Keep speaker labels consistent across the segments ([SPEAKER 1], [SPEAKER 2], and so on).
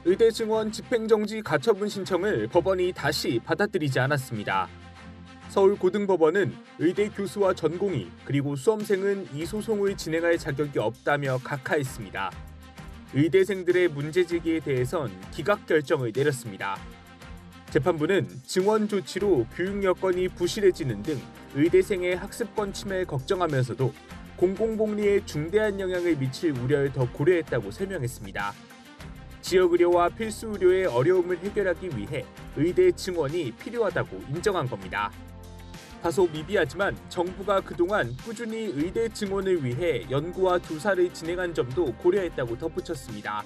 [SPEAKER 1] 의대 증원 집행정지 가처분 신청을 법원이 다시 받아들이지 않았습니다. 서울고등법원은 의대 교수와 전공의 그리고 수험생은 이 소송을 진행할 자격이 없다며 각하했습니다. 의대생들의 문제 제기에 대해선 기각 결정을 내렸습니다. 재판부는 증원 조치로 교육 여건이 부실해지는 등 의대생의 학습권 침해를 걱정하면서도 공공복리에 중대한 영향을 미칠 우려를 더 고려했다고 설명했습니다. 지역 의료와 필수 의료의 어려움을 해결하기 위해 의대 증원이 필요하다고 인정한 겁니다. 다소 미비하지만 정부가 그동안 꾸준히 의대 증원을 위해 연구와 조사를 진행한 점도 고려했다고 덧붙였습니다.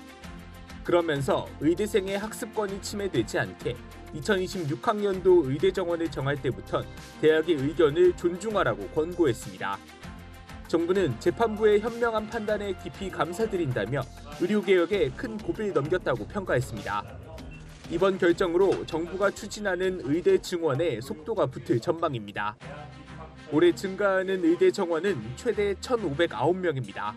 [SPEAKER 1] 그러면서 의대생의 학습권이 침해되지 않게 2026학년도 의대 정원을 정할 때부턴 대학의 의견을 존중하라고 권고했습니다. 정부는 재판부의 현명한 판단에 깊이 감사드린다며 의료개혁에 큰 고비를 넘겼다고 평가했습니다. 이번 결정으로 정부가 추진하는 의대 증원에 속도가 붙을 전망입니다. 올해 증가하는 의대 정원은 최대 1,509명입니다.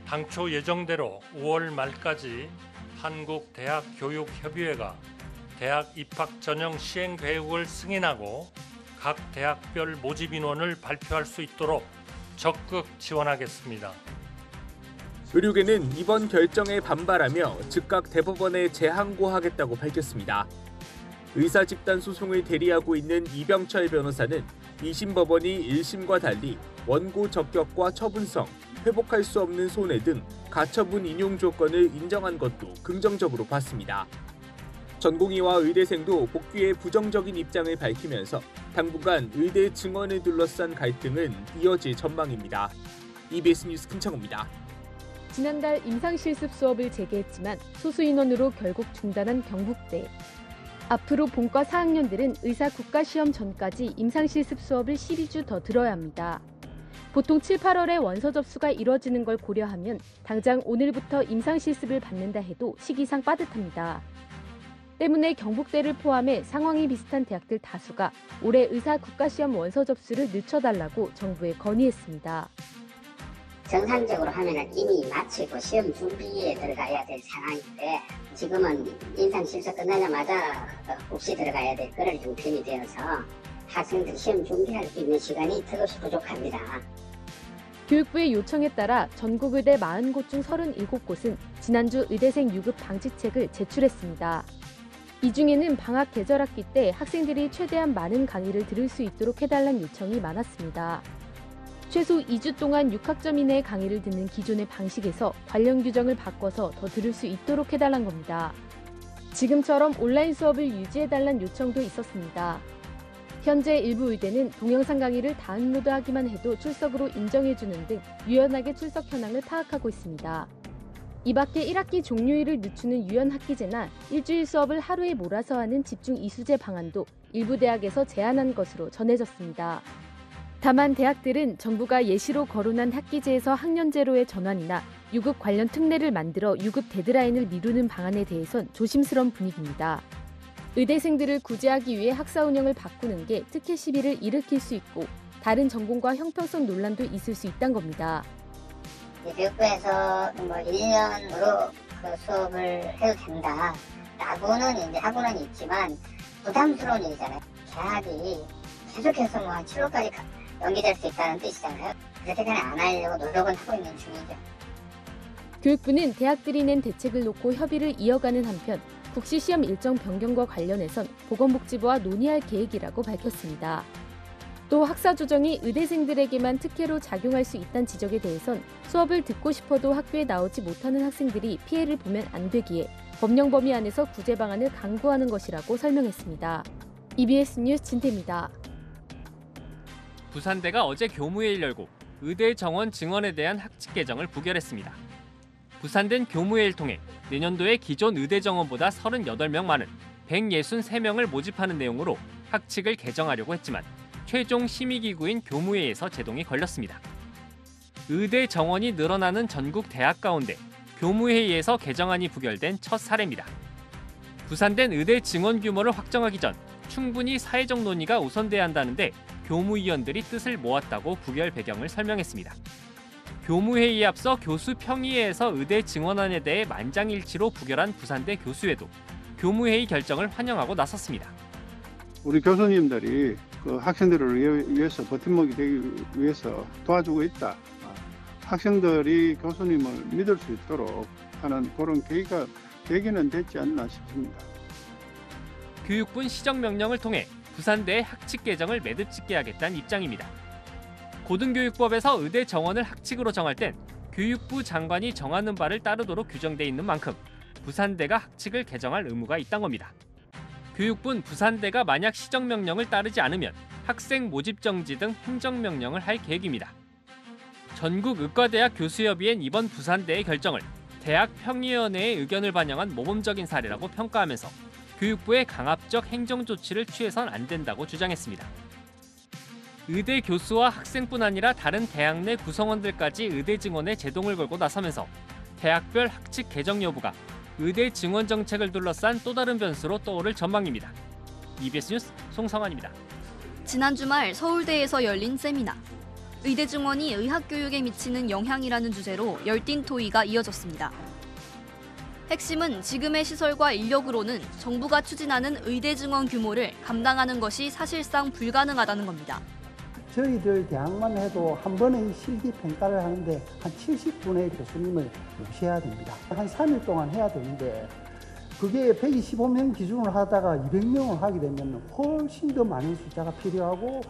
[SPEAKER 2] 당초 예정대로 5월 말까지 한국대학교육협의회가 대학 입학 전형 시행 계획을 승인하고 각 대학별 모집 인원을 발표할 수 있도록 적극 지원하겠습니다.
[SPEAKER 1] 의료계는 이번 결정에 반발하며 즉각 대법원에 재항고하겠다고 밝혔습니다. 의사 집단 소송을 대리하고 있는 이병철 변호사는 2심 법원이 1심과 달리 원고 적격과 처분성, 회복할 수 없는 손해 등 가처분 인용 조건을 인정한 것도 긍정적으로 봤습니다. 전공의와 의대생도 복귀에 부정적인 입장을 밝히면서 당분간 의대 증원을 둘러싼 갈등은 이어질 전망입니다. EBS 뉴스 김창호입니다.
[SPEAKER 3] 지난달 임상실습 수업을 재개했지만 소수 인원으로 결국 중단한 경북대. 앞으로 본과 4학년들은 의사 국가시험 전까지 임상실습 수업을 12주 더 들어야 합니다. 보통 7, 8월에 원서 접수가 이뤄지는 걸 고려하면 당장 오늘부터 임상실습을 받는다 해도 시기상 빠듯합니다. 때문에 경북대를 포함해 상황이 비슷한 대학들 다수가 올해 의사 국가시험 원서 접수를 늦춰달라고 정부에 건의했습니다.
[SPEAKER 4] 정상적으로 하면은 이미 마치고 시험 준비에 들어가야 될 상황인데 지금은 임상 실습 끝나자마자 혹시 들어가야 될 그런 형편이 되어서 학생들 시험 준비할 수 있는 시간이 더없이 부족합니다.
[SPEAKER 3] 교육부의 요청에 따라 전국 의대 40곳 중 37곳은 지난주 의대생 유급 방지책을 제출했습니다. 이 중에는 방학 계절학기 때 학생들이 최대한 많은 강의를 들을 수 있도록 해달라는 요청이 많았습니다. 최소 2주 동안 6학점 이내의 강의를 듣는 기존의 방식에서 관련 규정을 바꿔서 더 들을 수 있도록 해달란 겁니다. 지금처럼 온라인 수업을 유지해달란 요청도 있었습니다. 현재 일부 의대는 동영상 강의를 다운로드하기만 해도 출석으로 인정해주는 등 유연하게 출석 현황을 파악하고 있습니다. 이 밖에 1학기 종료일을 늦추는 유연학기제나 일주일 수업을 하루에 몰아서 하는 집중 이수제 방안도 일부 대학에서 제안한 것으로 전해졌습니다. 다만 대학들은 정부가 예시로 거론한 학기제에서 학년제로의 전환이나 유급 관련 특례를 만들어 유급 데드라인을 미루는 방안에 대해선 조심스러운 분위기입니다. 의대생들을 구제하기 위해 학사 운영을 바꾸는 게 특혜 시비를 일으킬 수 있고 다른 전공과 형평성 논란도 있을 수 있다는 겁니다.
[SPEAKER 4] 교육부에서 1년으로 그 수업을 해도 된다라고는 이제 하고는 있지만 부담스러운 일이잖아요. 개학이 계속해서 한 7월까지 연기될 수 있다는 뜻이잖아요. 그렇게까지 안 하려고 노력은 하고 있는 중이죠.
[SPEAKER 3] 교육부는 대학들이 낸 대책을 놓고 협의를 이어가는 한편 국시시험 일정 변경과 관련해선 보건복지부와 논의할 계획이라고 밝혔습니다. 또 학사 조정이 의대생들에게만 특혜로 작용할 수 있다는 지적에 대해선 수업을 듣고 싶어도 학교에 나오지 못하는 학생들이 피해를 보면 안 되기에 법령 범위 안에서 구제 방안을 강구하는 것이라고 설명했습니다. EBS 뉴스 진태입니다.
[SPEAKER 5] 부산대가 어제 교무회의를 열고 의대 정원 증원에 대한 학칙 개정을 부결했습니다. 부산대는 교무회의를 통해 내년도에 기존 의대 정원보다 38명 많은 163명을 모집하는 내용으로 학칙을 개정하려고 했지만 최종 심의기구인 교무회에서 제동이 걸렸습니다. 의대 정원이 늘어나는 전국 대학 가운데 교무회의에서 개정안이 부결된 첫 사례입니다. 부산대는 의대 증원 규모를 확정하기 전 충분히 사회적 논의가 우선돼야 한다는데 교무위원들이 뜻을 모았다고 부결 배경을 설명했습니다. 교무회의에 앞서 교수 평의회에서 의대 증원안에 대해 만장일치로 부결한 부산대 교수회도 교무회의 결정을 환영하고 나섰습니다.
[SPEAKER 6] 우리 교수님들이 그 학생들을 위해서 버팀목이 되기 위해서 도와주고 있다. 학생들이 교수님을 믿을 수 있도록 하는 그런 계기는 됐지 않나 싶습니다.
[SPEAKER 5] 교육부는 시정명령을 통해 부산대의 학칙 개정을 매듭짓게 하겠다는 입장입니다. 고등교육법에서 의대 정원을 학칙으로 정할 땐 교육부 장관이 정하는 바를 따르도록 규정돼 있는 만큼 부산대가 학칙을 개정할 의무가 있다는 겁니다. 교육부는 부산대가 만약 시정명령을 따르지 않으면 학생 모집 정지 등 행정명령을 할 계획입니다. 전국의과대학 교수협의회는 이번 부산대의 결정을 대학평의위원회의 의견을 반영한 모범적인 사례라고 평가하면서 교육부의 강압적 행정조치를 취해서는 안 된다고 주장했습니다. 의대 교수와 학생뿐 아니라 다른 대학 내 구성원들까지 의대 증원에 제동을 걸고 나서면서 대학별 학칙 개정 여부가 의대 증원 정책을 둘러싼 또 다른 변수로 떠오를 전망입니다. EBS 뉴스 송성환입니다.
[SPEAKER 7] 지난 주말 서울대에서 열린 세미나. 의대 증원이 의학 교육에 미치는 영향이라는 주제로 열띤 토의가 이어졌습니다. 핵심은 지금의 시설과 인력으로는 정부가 추진하는 의대 증원 규모를 감당하는 것이 사실상 불가능하다는 겁니다.
[SPEAKER 8] 저희들 대학만 해도 한 번의 실기 평가를 하는데 한 70분의 교수님을 모셔야 됩니다. 한 3일 동안 해야 되는데 그게 125명 기준으로 하다가 200명을 하게 되면 훨씬 더 많은 숫자가 필요하고,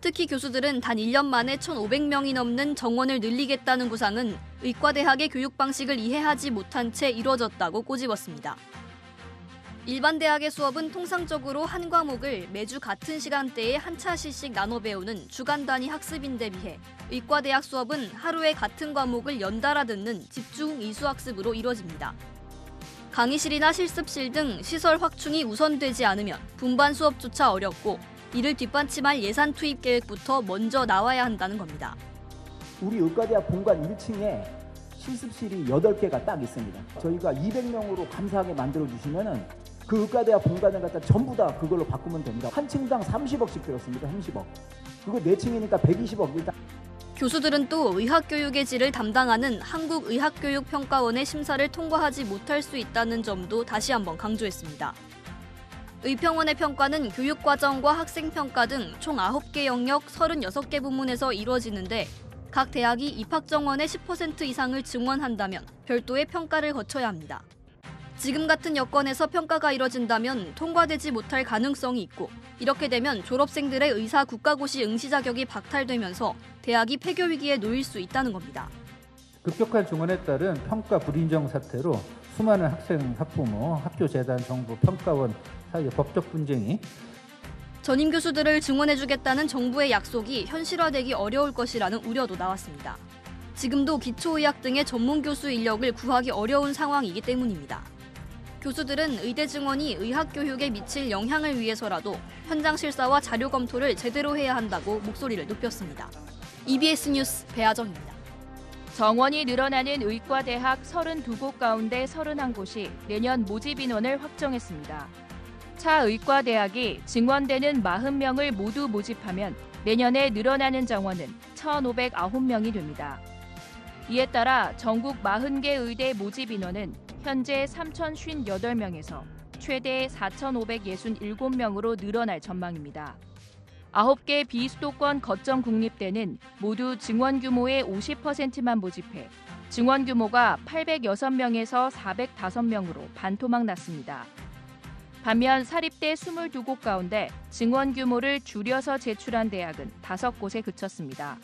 [SPEAKER 7] 특히 교수들은 단 1년 만에 1,500명이 넘는 정원을 늘리겠다는 구상은 의과대학의 교육 방식을 이해하지 못한 채 이루어졌다고 꼬집었습니다. 일반 대학의 수업은 통상적으로 한 과목을 매주 같은 시간대에 한 차시씩 나눠 배우는 주간 단위 학습인데 비해 의과대학 수업은 하루에 같은 과목을 연달아 듣는 집중 이수학습으로 이루어집니다. 강의실이나 실습실 등 시설 확충이 우선되지 않으면 분반 수업조차 어렵고 이를 뒷받침할 예산 투입 계획부터 먼저 나와야 한다는 겁니다.
[SPEAKER 9] 우리 의과대학 본관 1층에 실습실이 8개가 딱 있습니다. 저희가 200명으로 감사하게 만들어주시면은 그 의과대학 본관을 갖다 전부 다 그걸로 바꾸면 됩니다. 한 층당 30억씩 들었습니다. 30억. 그거 4층이니까 120억. 일단.
[SPEAKER 7] 교수들은 또 의학교육의 질을 담당하는 한국의학교육평가원의 심사를 통과하지 못할 수 있다는 점도 다시 한번 강조했습니다. 의평원의 평가는 교육과정과 학생평가 등 총 9개 영역 36개 부문에서 이루어지는데 각 대학이 입학정원의 10% 이상을 증원한다면 별도의 평가를 거쳐야 합니다. 지금 같은 여건에서 평가가 이뤄진다면 통과되지 못할 가능성이 있고 이렇게 되면 졸업생들의 의사 국가고시 응시 자격이 박탈되면서 대학이 폐교 위기에 놓일 수 있다는 겁니다.
[SPEAKER 10] 급격한 증원에 따른 평가 불인정 사태로 수많은 학생, 학부모, 학교재단, 정부, 평가원 사이의 법적 분쟁이
[SPEAKER 7] 전임 교수들을 증원해주겠다는 정부의 약속이 현실화되기 어려울 것이라는 우려도 나왔습니다. 지금도 기초의학 등의 전문 교수 인력을 구하기 어려운 상황이기 때문입니다. 교수들은 의대 증원이 의학 교육에 미칠 영향을 위해서라도 현장 실사와 자료 검토를 제대로 해야 한다고 목소리를 높였습니다. EBS 뉴스 배아정입니다.
[SPEAKER 11] 정원이 늘어나는 의과대학 32곳 가운데 31곳이 내년 모집 인원을 확정했습니다. 차 의과대학이 증원되는 40명을 모두 모집하면 내년에 늘어나는 정원은 1,509명이 됩니다. 이에 따라 전국 40개 의대 모집 인원은 현재 3,058명에서 최대 4,567명으로 늘어날 전망입니다. 9개 비수도권 거점 국립대는 모두 증원 규모의 50%만 모집해 증원 규모가 806명에서 405명으로 반토막 났습니다. 반면 사립대 22곳 가운데 증원 규모를 줄여서 제출한 대학은 5곳에 그쳤습니다.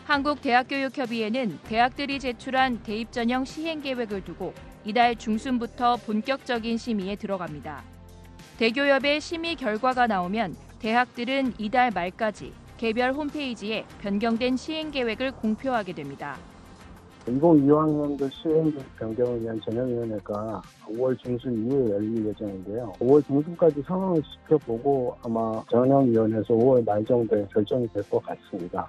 [SPEAKER 11] 한국대학교육협의회는 대학들이 제출한 대입 전형 시행 계획을 두고 이달 중순부터 본격적인 심의에 들어갑니다. 대교협의 심의 결과가 나오면 대학들은 이달 말까지 개별 홈페이지에 변경된 시행 계획을 공표하게 됩니다.
[SPEAKER 12] 2025학년도 시행계획 변경을 위한 전형위원회가 5월 중순 이후에 열릴 예정인데요. 5월 중순까지 상황을 지켜보고 아마 전형위원회에서 5월 말 정도에 결정이 될 것 같습니다.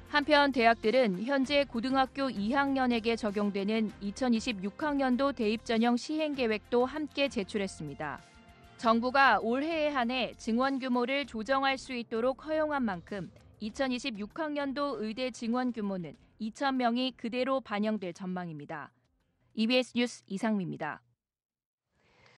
[SPEAKER 11] 한편 대학들은 현재 고등학교 2학년에게 적용되는 2026학년도 대입 전형 시행 계획도 함께 제출했습니다. 정부가 올해에 한해 증원 규모를 조정할 수 있도록 허용한 만큼 2026학년도 의대 증원 규모는 2,000명이 그대로 반영될 전망입니다. EBS 뉴스 이상미입니다.